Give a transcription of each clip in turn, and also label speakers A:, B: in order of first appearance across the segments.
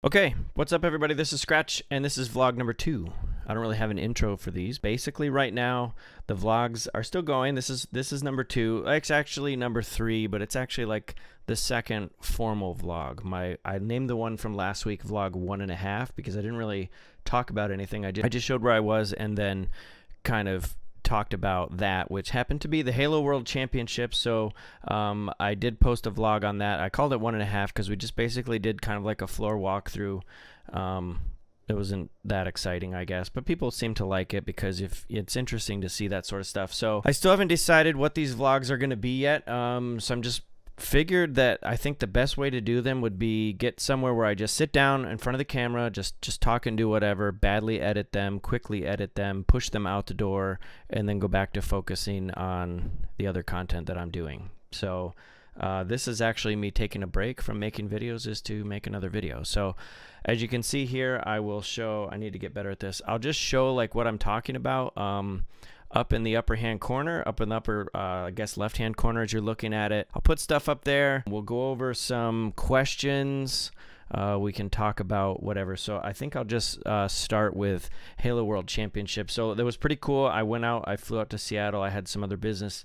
A: Okay, what's up everybody? This is Scratch and this is vlog number 2. I don't really have an intro for these. Basically right now the vlogs are still going. This is number 2. It's actually number 3, but it's actually like the second formal vlog. I named the one from last week vlog 1.5 because I didn't really talk about anything. I just showed where I was and then kind of talked about that, which happened to be the Halo World Championship. So I did post a vlog on that. I called it 1.5 because we just basically did kind of like a floor walkthrough. It wasn't that exciting, I guess, but people seem to like it because if it's interesting to see that sort of stuff. So I still haven't decided what these vlogs are going to be yet. So I'm just figured that I think the best way to do them would be get somewhere where I just sit down in front of the camera, just talk and do whatever, badly edit them, quickly edit them, push them out the door, and then go back to focusing on the other content that I'm doing. So this is actually me taking a break from making videos is to make another video. So as you can see here, I will show, I need to get better at this. I'll just show like what I'm talking about. Up in the upper hand corner, up in the upper, I guess left hand corner as you're looking at it. I'll put stuff up there. We'll go over some questions. We can talk about whatever. So I think I'll just start with Halo World Championship. So that was pretty cool. I went out, I flew out to Seattle. I had some other business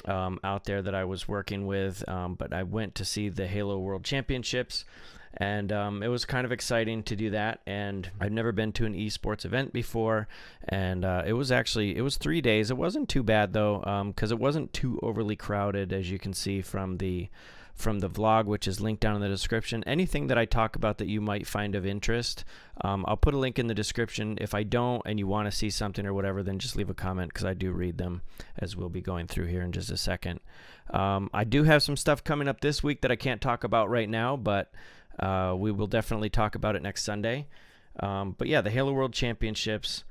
A: out there that I was working with, but I went to see the Halo World Championships. And it was kind of exciting to do that, and I've never been to an esports event before, and it was 3 days. It wasn't too bad though, because it wasn't too overly crowded, as you can see from the vlog, which is linked down in the description. Anything that I talk about that you might find of interest, I'll put a link in the description. If I don't and you want to see something or whatever, then just leave a comment because I do read them, as we'll be going through here in just a second. I do have some stuff coming up this week that I can't talk about right now, but we will definitely talk about it next Sunday. But yeah, the Halo World Championships,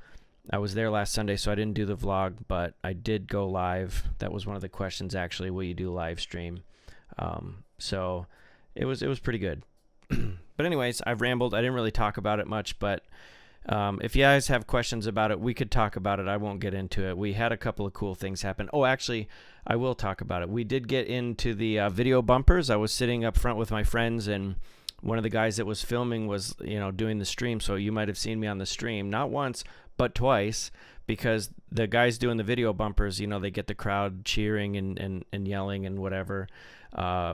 A: I was there last Sunday, so I didn't do the vlog, but I did go live. That was one of the questions, actually, will you do live stream? So it was pretty good. But anyways, I've rambled. I didn't really talk about it much, but if you guys have questions about it, we could talk about it. I won't get into it. We had a couple of cool things happen. Oh, actually, I will talk about it. We did get into the video bumpers. I was sitting up front with my friends, and one of the guys that was filming was, doing the stream. So you might have seen me on the stream, not once, but twice, because the guys doing the video bumpers, they get the crowd cheering and yelling and whatever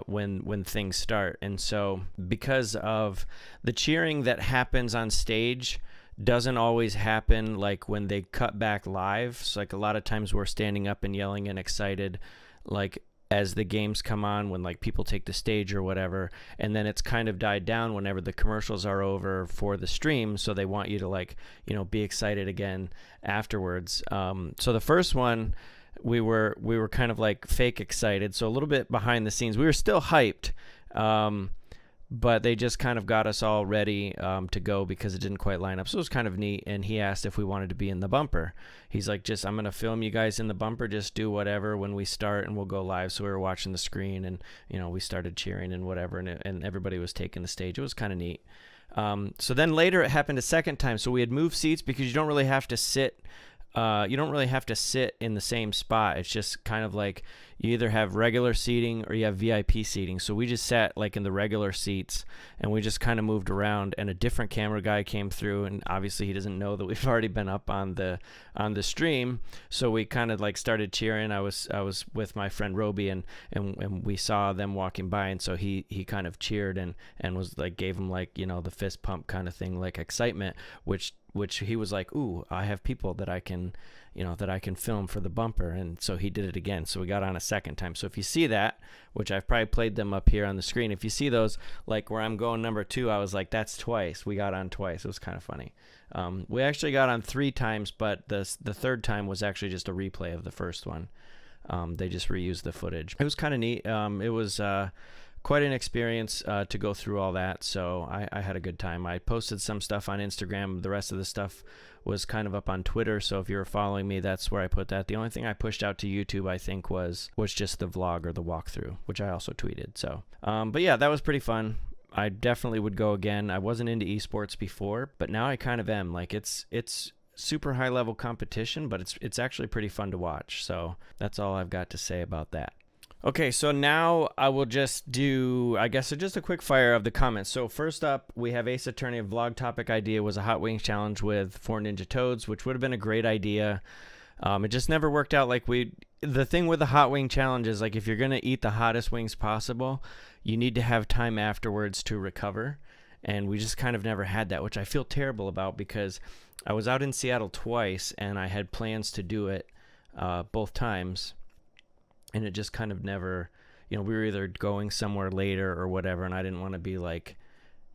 A: when things start. And so because of the cheering that happens on stage doesn't always happen like when they cut back live. So like a lot of times we're standing up and yelling and excited, like as the games come on, when like people take the stage or whatever, and then it's kind of died down whenever the commercials are over for the stream, so they want you to be excited again afterwards. So the first one, we were kind of like fake excited, so a little bit behind the scenes. We were still hyped, but they just kind of got us all ready to go because it didn't quite line up. So it was kind of neat, and he asked if we wanted to be in the bumper. He's like, I'm going to film you guys in the bumper, just do whatever when we start and we'll go live. So we were watching the screen and, we started cheering and whatever, and everybody was taking the stage. It was kind of neat. So then later it happened a second time. So we had moved seats because you don't really have to sit in the same spot. It's just kind of like you either have regular seating or you have VIP seating. So we just sat like in the regular seats and we just kind of moved around, and a different camera guy came through, and obviously he doesn't know that we've already been up on the stream. So we kind of like started cheering. I was with my friend Roby, and we saw them walking by, and so he kind of cheered and was like, gave him like, the fist pump kind of thing, like excitement, which he was like, ooh, I have people that I can film for the bumper. And so he did it again. So we got on a second time. So if you see that, which I've probably played them up here on the screen, if you see those, like where I'm going number 2, I was like, that's twice. We got on twice. It was kind of funny. We actually got on 3 times, but the third time was actually just a replay of the first one. They just reused the footage. It was kind of neat. It was quite an experience to go through all that, so I had a good time. I posted some stuff on Instagram. The rest of the stuff was kind of up on Twitter, so if you were following me, that's where I put that. The only thing I pushed out to YouTube, I think, was just the vlog or the walkthrough, which I also tweeted. So, but yeah, that was pretty fun. I definitely would go again. I wasn't into esports before, but now I kind of am. Like it's super high level competition, but it's actually pretty fun to watch. So that's all I've got to say about that. Okay, so now I will just do, I guess, just a quick fire of the comments. So first up, we have Ace Attorney. A vlog topic idea was a hot wings challenge with 4 Ninja Toads, which would have been a great idea. It just never worked out. Like the thing with the hot wing challenge is, like, if you're gonna eat the hottest wings possible, you need to have time afterwards to recover, and we just kind of never had that, which I feel terrible about because I was out in Seattle twice and I had plans to do it both times. And it just kind of never, we were either going somewhere later or whatever, and I didn't want to be like,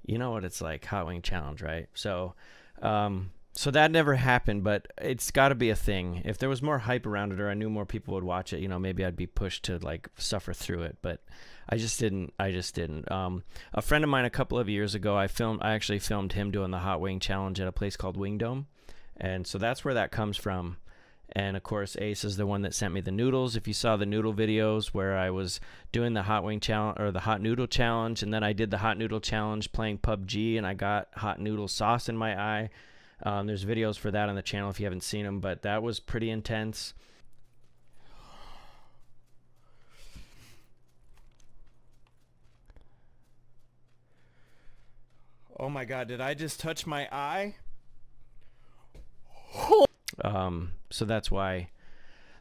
A: you know what it's like, hot wing challenge, right? So, so that never happened, but it's got to be a thing. If there was more hype around it, or I knew more people would watch it, maybe I'd be pushed to like suffer through it. But I just didn't. A friend of mine a couple of years ago, I actually filmed him doing the hot wing challenge at a place called Wing Dome, and so that's where that comes from. And of course, Ace is the one that sent me the noodles. If you saw the noodle videos where I was doing the hot wing challenge or the hot noodle challenge, and then I did the hot noodle challenge playing PUBG, and I got hot noodle sauce in my eye. There's videos for that on the channel if you haven't seen them, but that was pretty intense. Oh my God, did I just touch my eye? So that's why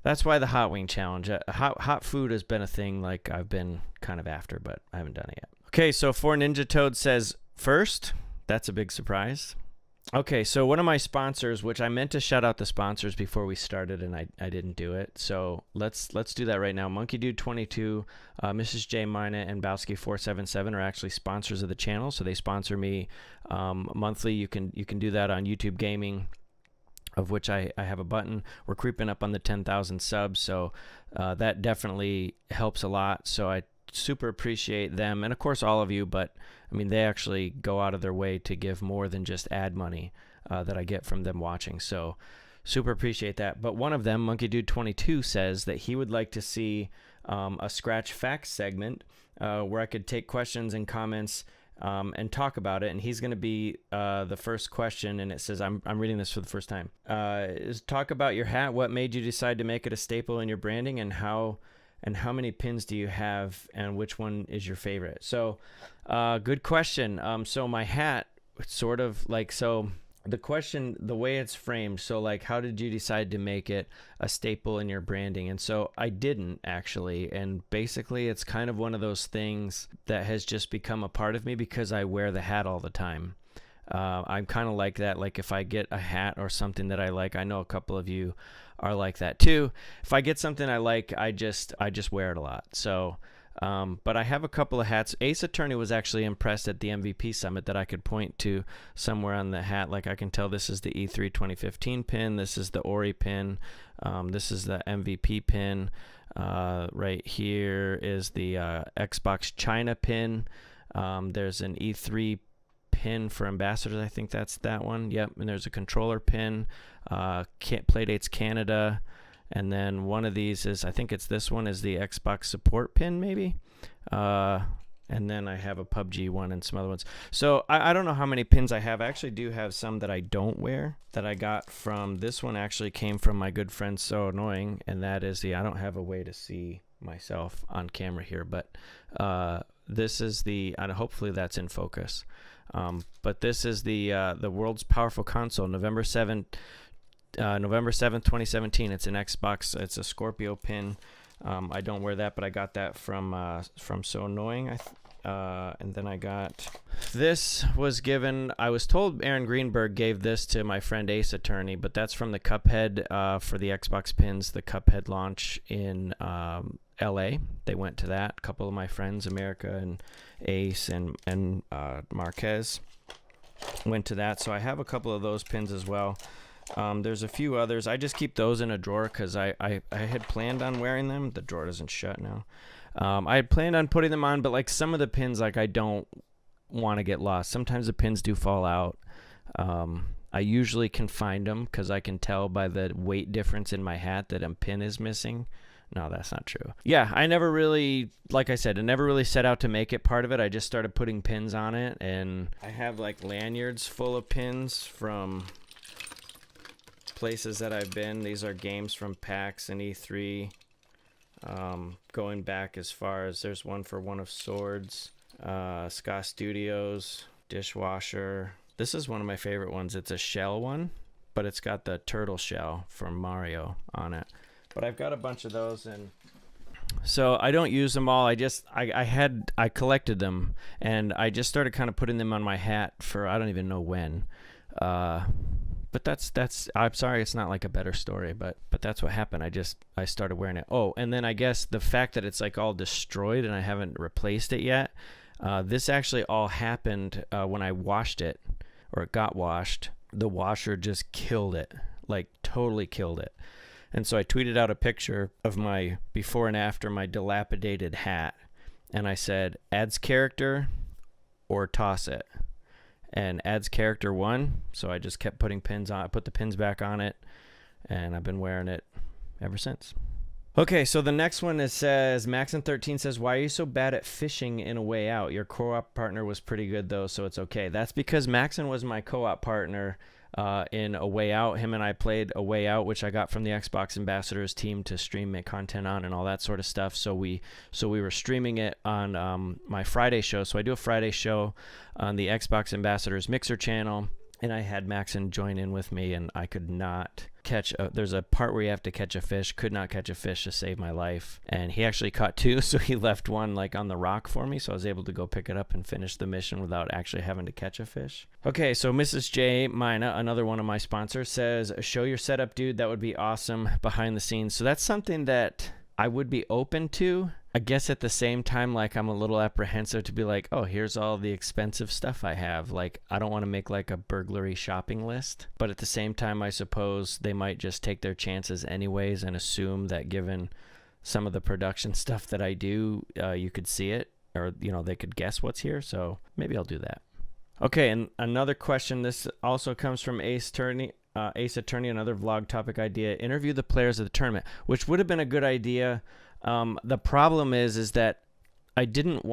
A: the hot wing challenge. Hot food has been a thing like I've been kind of after, but I haven't done it yet. Okay, so 4 Ninja Toad says first. That's a big surprise. Okay, so one of my sponsors, which I meant to shout out the sponsors before we started, and I didn't do it. So let's do that right now. Monkey Dude 22, Mrs. J Mina, and Bowski 477 are actually sponsors of the channel. So they sponsor me monthly. You can do that on YouTube Gaming, of which I have a button. We're creeping up on the 10,000 subs, so that definitely helps a lot. So I super appreciate them, and of course all of you, but I mean, they actually go out of their way to give more than just ad money that I get from them watching. So super appreciate that. But one of them, Monkey Dude 22, says that he would like to see a Scratch Facts segment where I could take questions and comments and talk about it. And he's going to be the first question, and it says, I'm reading this for the first time. Is talk about your hat. What made you decide to make it a staple in your branding, and how many pins do you have, and which one is your favorite? So good question. So my hat, sort of like, so the question, the way it's framed, so like, how did you decide to make it a staple in your branding? And so I didn't actually, and basically it's kind of one of those things that has just become a part of me because I wear the hat all the time. I'm kind of like that. Like if I get a hat or something that I like, I know a couple of you are like that too. If I get something I like, I just wear it a lot. So but I have a couple of hats. Ace Attorney was actually impressed at the MVP Summit that I could point to somewhere on the hat. Like I can tell this is the E3 2015 pin. This is the Ori pin. This is the MVP pin. Right here is the Xbox China pin. There's an E3 pin for ambassadors. I think that's that one. Yep. And there's a controller pin. Playdates Canada. And then one of these is, I think it's this one, is the Xbox support pin, maybe. And then I have a PUBG one and some other ones. So I don't know how many pins I have. I actually do have some that I don't wear that I got from, this one actually came from my good friend So Annoying. And that is I don't have a way to see myself on camera here, but this is and hopefully that's in focus. But this is the World's Powerful Console, November 7th, 2017. It's an Xbox. It's a Scorpio pin. I don't wear that, but I got that from So Annoying. And then I got, this was given, I was told Aaron Greenberg gave this to my friend Ace Attorney, but that's from the Cuphead for the Xbox pins, the Cuphead launch in LA. They went to that. A couple of my friends, America and Ace and Marquez, went to that. So I have a couple of those pins as well. There's a few others. I just keep those in a drawer because I had planned on wearing them. The drawer doesn't shut now. I had planned on putting them on, but like some of the pins, like I don't want to get lost. Sometimes the pins do fall out. I usually can find them because I can tell by the weight difference in my hat that a pin is missing. No, that's not true. Yeah, I never really, like I said, I never really set out to make it part of it. I just started putting pins on it, and I have like lanyards full of pins from places that I've been. These are games from PAX and E3. Going back as far as there's one for One of Swords, Ska Studios, Dishwasher. This is one of my favorite ones. It's a shell one, but it's got the turtle shell from Mario on it. But I've got a bunch of those, and so I don't use them all. I collected them, and I just started kind of putting them on my hat for I don't even know when. But that's I'm sorry it's not like a better story, but that's what happened. I started wearing it. Oh, and then I guess the fact that it's like all destroyed and I haven't replaced it yet. This actually all happened when I washed it, or it got washed. The washer just killed it, like totally killed it. And so I tweeted out a picture of my before and after my dilapidated hat, and I said, adds character or toss it. And adds character won, so I just kept putting pins on. I put the pins back on it, and I've been wearing it ever since. Okay, so the next one says, Maxon13 says, why are you so bad at fishing in A Way Out? Your co-op partner was pretty good, though, so it's okay. That's because Maxon was my co-op partner in A Way Out. Him and I played A Way Out, which I got from the Xbox Ambassadors team to stream my content on and all that sort of stuff. So we were streaming it on my Friday show. So I do a Friday show on the Xbox Ambassadors Mixer channel, and I had Maxon join in with me, and I could not catch there's a part where you have to catch a fish. Could not catch a fish to save my life, and he actually caught two, so he left one like on the rock for me, so I was able to go pick it up and finish the mission without actually having to catch a fish. Okay, so Mrs. J Mina, another one of my sponsors, says, show your setup, dude. That would be awesome behind the scenes. So that's something that I would be open to. I guess at the same time, like, I'm a little apprehensive to be like, oh, here's all the expensive stuff I have. Like, I don't want to make like a burglary shopping list. But at the same time, I suppose they might just take their chances anyways and assume that given some of the production stuff that I do, you could see it, or, you know, they could guess what's here. So maybe I'll do that. Okay, and another question. This also comes from Ace Attorney. Ace Attorney, another vlog topic idea. Interview the players of the tournament, which would have been a good idea. The problem is that I don't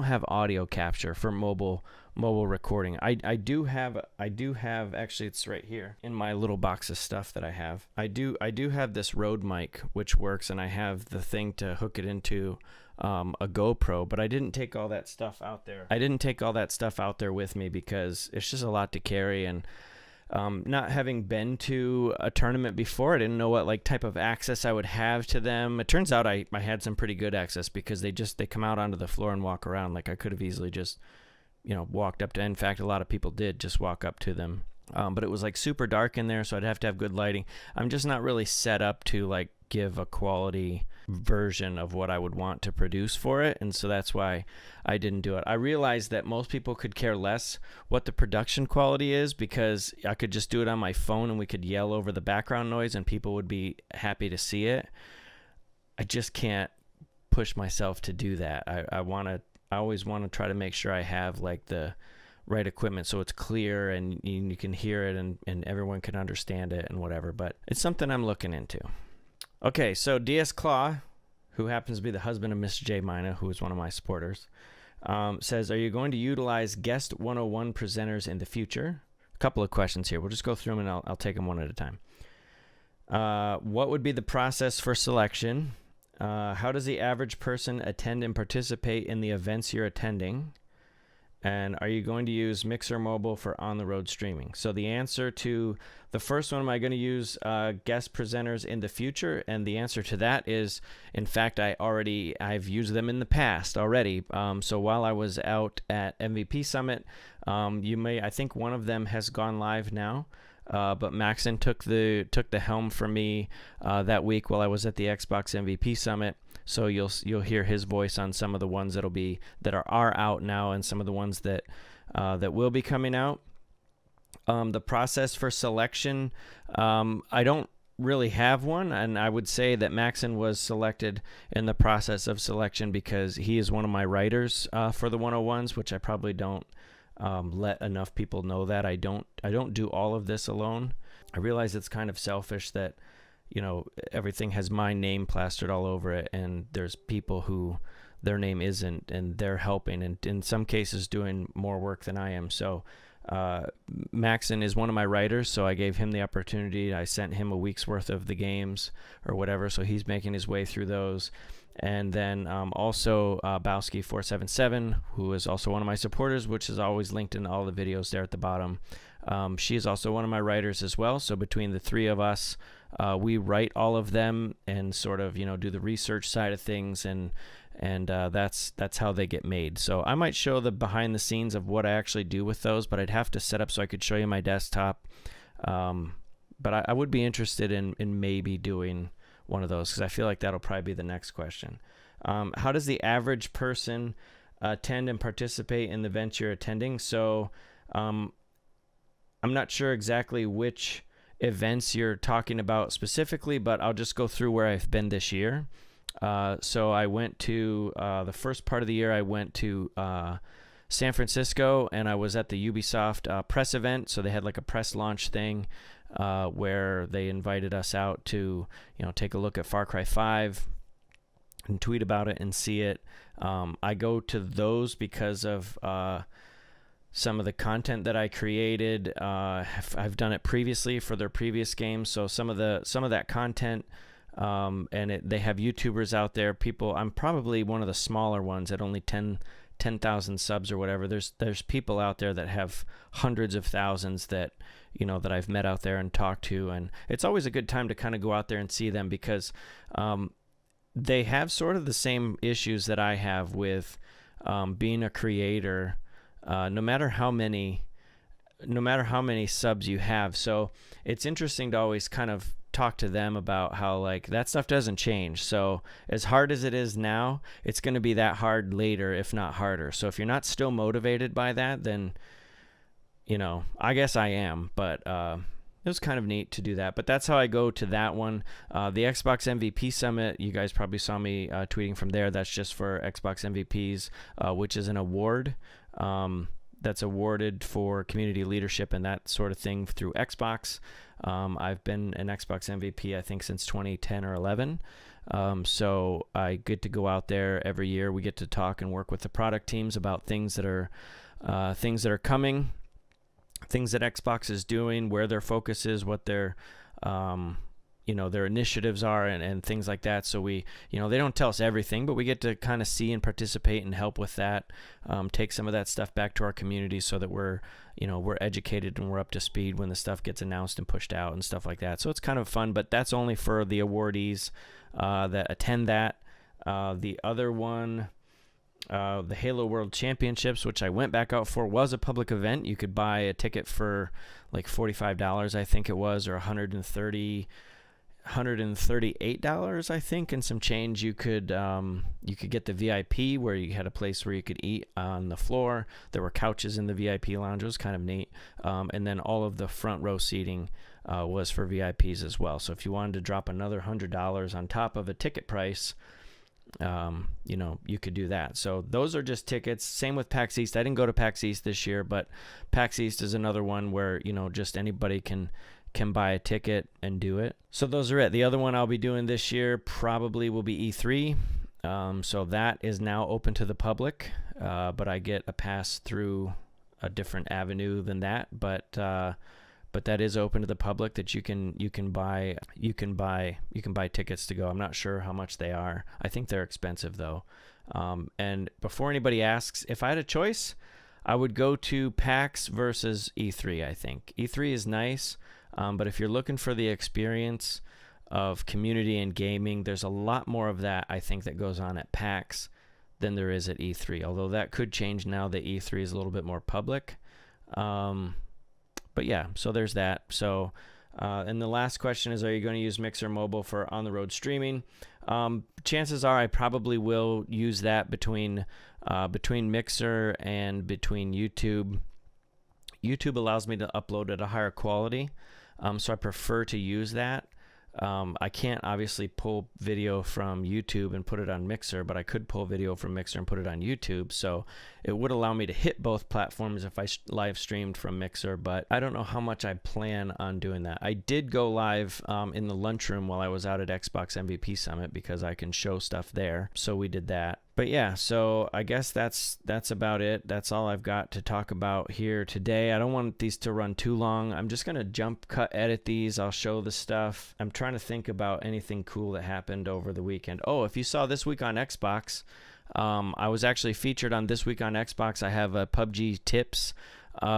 A: have audio capture for mobile recording. I do have actually, it's right here in my little box of stuff that I have. I do have this Rode mic which works, and I have the thing to hook it into a GoPro, but I didn't take all that stuff out there. I didn't take all that stuff out there with me because it's just a lot to carry, and not having been to a tournament before, I didn't know what like type of access I would have to them. It turns out I had some pretty good access because they come out onto the floor and walk around. Like I could have easily just, you know, walked up to, in fact, a lot of people did just walk up to them. But it was like super dark in there, so I'd have to have good lighting. I'm just not really set up to like give a quality version of what I would want to produce for it, and so that's why I didn't do it. I realized that most people could care less what the production quality is because I could just do it on my phone and we could yell over the background noise and people would be happy to see it. I just can't push myself to do that. I always want to try to make sure I have like the right equipment so it's clear and you can hear it and everyone can understand it and whatever, but it's something I'm looking into. Okay, so DS Claw, who happens to be the husband of Miss J Mina, who is one of my supporters, says, are you going to utilize guest 101 presenters in the future? A couple of questions here. We'll just go through them and I'll take them one at a time. What would be the process for selection? How does the average person attend and participate in the events you're attending? And are you going to use Mixer Mobile for on-the-road streaming? So the answer to the first one, am I going to use guest presenters in the future? And the answer to that is, in fact, I've used them in the past already. So while I was out at MVP Summit, I think one of them has gone live now. But Maxon took the helm for me that week while I was at the Xbox MVP Summit. So you'll hear his voice on some of the ones that are out now, and some of the ones that will be coming out. The process for selection, I don't really have one, and I would say that Maxon was selected in the process of selection because he is one of my writers for the 101s, which I probably don't let enough people know that I don't do all of this alone. I realize it's kind of selfish that, you know, everything has my name plastered all over it, and there's people who their name isn't, and they're helping, and in some cases doing more work than I am. So Maxon is one of my writers, so I gave him the opportunity. I sent him a week's worth of the games or whatever, so he's making his way through those. And then also Bowski477, who is also one of my supporters, which is always linked in all the videos there at the bottom. She is also one of my writers as well. So between the three of us, we write all of them and sort of, do the research side of things, and that's how they get made. So I might show the behind the scenes of what I actually do with those, but I'd have to set up so I could show you my desktop. But I would be interested in maybe doing one of those, because I feel like that'll probably be the next question. How does the average person attend and participate in the events you're attending? So I'm not sure exactly which events you're talking about specifically, but I'll just go through where I've been this year. So I went to the first part of the year, I went to San Francisco, and I was at the Ubisoft press event. So they had like a press launch thing where they invited us out to, take a look at Far Cry 5 and tweet about it and see it. I go to those because of some of the content that I created. I've done it previously for their previous games, so some of that content, and they have YouTubers out there. I'm probably one of the smaller ones at only 10,000 subs or whatever. There's people out there that have hundreds of thousands that that I've met out there and talked to, and it's always a good time to kind of go out there and see them, because they have sort of the same issues that I have with being a creator. No matter how many subs you have. So it's interesting to always kind of talk to them about how like that stuff doesn't change. So as hard as it is now, it's going to be that hard later, if not harder. So if you're not still motivated by that, then I guess I am, but it was kind of neat to do that. But that's how I go to that one. The Xbox MVP Summit, you guys probably saw me tweeting from there. That's just for Xbox MVPs, which is an award that's awarded for community leadership and that sort of thing through Xbox. I've been an Xbox MVP, I think, since 2010 or 11. So I get to go out there every year. We get to talk and work with the product teams about things that are coming, things that Xbox is doing, where their focus is, what their their initiatives are, and things like that. So we, they don't tell us everything, but we get to kind of see and participate and help with that, take some of that stuff back to our community so that we're educated and we're up to speed when the stuff gets announced and pushed out and stuff like that. So it's kind of fun, but that's only for the awardees that attend that. The other one, the Halo World Championships, which I went back out for, was a public event. You could buy a ticket for like $45, I think it was, or $138, I think, and some change. You could get the VIP, where you had a place where you could eat on the floor. There were couches in the VIP lounge. It was kind of neat. And then all of the front row seating was for VIPs as well. So if you wanted to drop another $100 on top of a ticket price, you could do that. So those are just tickets. Same with PAX East. I didn't go to PAX East this year, but PAX East is another one where just anybody can buy a ticket and do it. So those are it. The other one I'll be doing this year probably will be E3. So that is now open to the public, but I get a pass through a different avenue than that. But that is open to the public, that you can buy tickets to go. I'm not sure how much they are. I think they're expensive though. And before anybody asks, if I had a choice, I would go to PAX versus E3. I think E3 is nice. But if you're looking for the experience of community and gaming, there's a lot more of that, I think, that goes on at PAX than there is at E3, although that could change now that E3 is a little bit more public. But yeah, so there's that. So, and the last question is, are you going to use Mixer Mobile for on-the-road streaming? Chances are I probably will use that between Mixer and between YouTube. YouTube allows me to upload at a higher quality. So I prefer to use that. I can't obviously pull video from YouTube and put it on Mixer, but I could pull video from Mixer and put it on YouTube. So it would allow me to hit both platforms if I live streamed from Mixer, but I don't know how much I plan on doing that. I did go live in the lunchroom while I was out at Xbox MVP Summit because I can show stuff there. So we did that. But yeah, so I guess that's about it. That's all I've got to talk about here today. I don't want these to run too long. I'm just gonna jump cut edit these. I'll show the stuff. I'm trying to think about anything cool that happened over the weekend. Oh, if you saw This Week on Xbox, I was actually featured on This Week on Xbox. I have a PUBG tips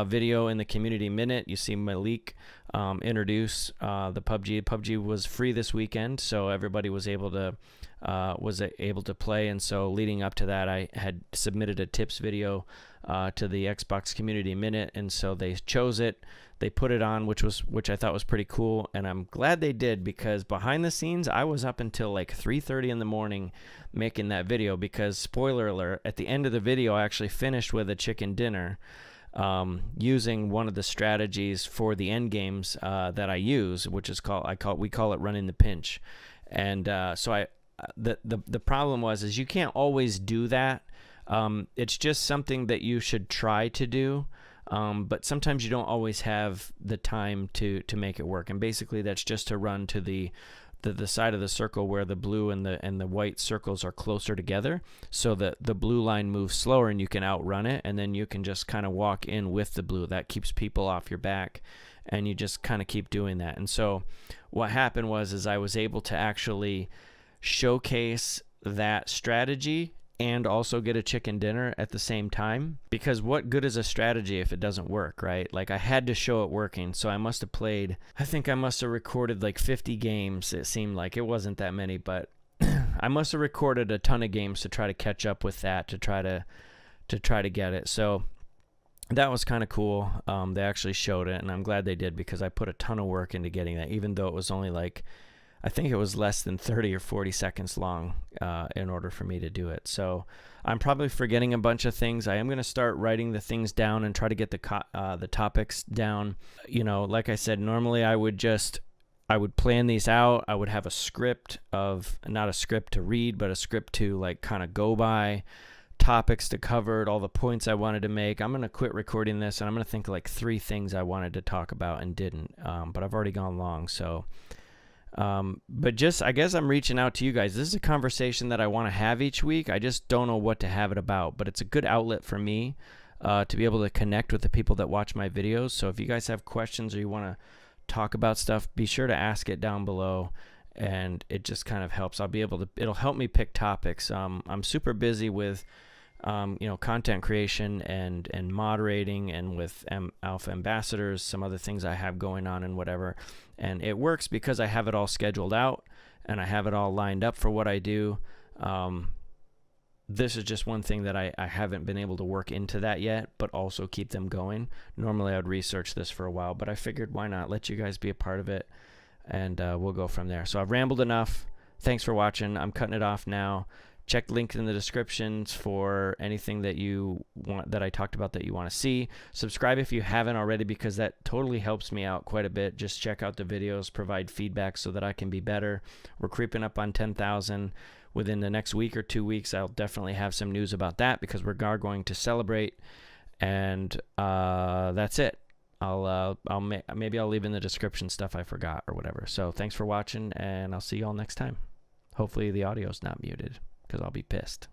A: video in the community minute. You see Malik introduce the PUBG. PUBG was free this weekend, so everybody was able to play. And so leading up to that, I had submitted a tips video to the Xbox community minute, and so they chose it. They put it on, which I thought was pretty cool, and I'm glad they did, because behind the scenes I was up until like 3:30 in the morning making that video, because spoiler alert, at the end of the video I actually finished with a chicken dinner using one of the strategies for the end games that I use, which is we call it running the pinch. And so the problem is you can't always do that. It's just something that you should try to do, but sometimes you don't always have the time to make it work. And basically that's just to run to the side of the circle where the blue and the white circles are closer together, so that the blue line moves slower and you can outrun it, and then you can just kind of walk in with the blue. That keeps people off your back, and you just kind of keep doing that. And so what happened was I was able to actually showcase that strategy and also get a chicken dinner at the same time, because what good is a strategy if it doesn't work, right? Like, I had to show it working. So I must have played, I think I must have recorded like 50 games. It seemed like it wasn't that many, but I must have recorded a ton of games to try to catch up with that, to try to get it. So that was kind of cool. They actually showed it, and I'm glad they did, because I put a ton of work into getting that, even though it was only like, I think it was less than 30 or 40 seconds long in order for me to do it. So I'm probably forgetting a bunch of things. I am going to start writing the things down and try to get the topics down. You know, like I said, normally I would plan these out. I would have a script not a script to read, but a script to like kind of go by, topics to cover, all the points I wanted to make. I'm going to quit recording this, and I'm going to think like 3 things I wanted to talk about and didn't. But I've already gone long, so... but just, I guess I'm reaching out to you guys. This is a conversation that I want to have each week. I just don't know what to have it about, but it's a good outlet for me to be able to connect with the people that watch my videos. So if you guys have questions or you want to talk about stuff, be sure to ask it down below, and it just kind of helps. It'll help me pick topics. I'm super busy with content creation and moderating, and with Alpha Ambassadors, some other things I have going on and whatever. And it works because I have it all scheduled out and I have it all lined up for what I do. This is just one thing that I haven't been able to work into that yet, but also keep them going. Normally I would research this for a while, but I figured why not let you guys be a part of it, and we'll go from there. So I've rambled enough. Thanks for watching. I'm cutting it off now. Check links in the descriptions for anything that you want, that I talked about, that you want to see. Subscribe if you haven't already, because that totally helps me out quite a bit. Just check out the videos, provide feedback so that I can be better. We're creeping up on 10,000. Within the next week or 2 weeks, I'll definitely have some news about that, because we're going to celebrate. And that's it. Maybe I'll leave in the description stuff I forgot or whatever. So thanks for watching, and I'll see you all next time. Hopefully the audio's not muted, because I'll be pissed.